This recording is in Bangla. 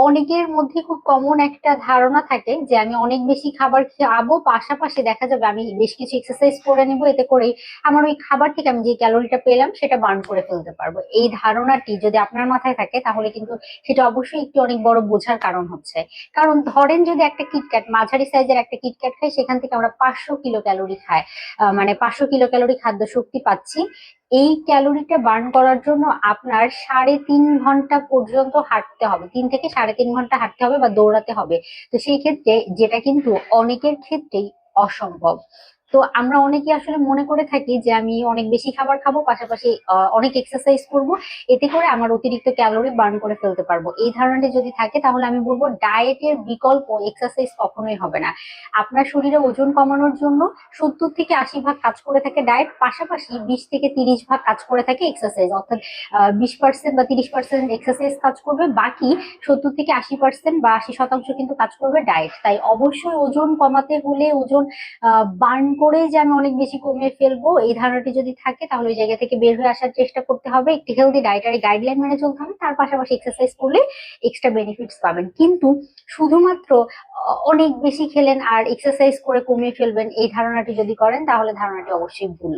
অনেকের মধ্যে খুব কমন একটা ধারণা থাকে যে আমি অনেক বেশি খাবার খাবো, পাশাপাশি দেখা যাবে আমি বেশ কিছু এক্সারসাইজ করে নিব, এতে করেই আমার ওই খাবার থেকে আমি যে ক্যালোরিটা পেলাম সেটা বার্ন করে ফেলতে পারবো। এই ধারণাটি যদি আপনার মাথায় থাকে তাহলে কিন্তু সেটা অবশ্যই একটি অনেক বড় বোঝার কারণ হচ্ছে। কারণ ধরেন যদি একটা কিটক্যাট, মাঝারি সাইজের একটা কিটক্যাট খাই, সেখান থেকে আমরা 500 কিলো ক্যালোরি খাই, মানে 500 কিলো ক্যালোরি খাদ্য শক্তি পাচ্ছি। এই ক্যালোরিটা বার্ন করার জন্য আপনার 3.5 ঘন্টা পর্যন্ত হাঁটতে হবে, 3 থেকে 3.5 ঘন্টা হাঁটতে হবে বা দৌড়াতে হবে। তো সেই ক্ষেত্রে যেটা কিন্তু অনেকের ক্ষেত্রেই অসম্ভব। তো আমরা অনেকে আসলে মনে করে থাকি যে আমি অনেক বেশি খাবার খাবো, পাশাপাশি অনেক এক্সারসাইজ করব, এতে করে আমার অতিরিক্ত ক্যালোরি বার্ন করে ফেলতে পারবো। এই ধারণাটা যদি থাকে তাহলে আমি বলবো ডায়েটের বিকল্প এক্সারসাইজ কখনোই হবে না। আপনার শরীরে ওজন কমানোর জন্য 70 থেকে 80 ভাগ কাজ করে থাকে ডায়েট, পাশাপাশি 20 থেকে 30 ভাগ কাজ করে থাকে এক্সারসাইজ। অর্থাৎ 20% বা 30% এক্সারসাইজ কাজ করবে, বাকি 70 থেকে 80% বা 80% কিন্তু কাজ করবে ডায়েট। তাই অবশ্যই ওজন কমাতে হলে, ওজন বার্ন করে যে আমি অনেক বেশি কমিয়ে ফেলবো এই ধারণাটি যদি থাকে, তাহলে ওই জায়গা থেকে বের হয়ে আসার চেষ্টা করতে হবে, একটি হেলদি ডায়েটারি গাইডলাইন মেনে চলতে হবে, তার পাশাপাশি এক্সারসাইজ করলে এক্সট্রা বেনিফিটস পাবেন। কিন্তু শুধুমাত্র অনেক বেশি খেলেন আর এক্সারসাইজ করে কমিয়ে ফেলবেন, এই ধারণাটি যদি করেন তাহলে ধারণাটি অবশ্যই ভুল।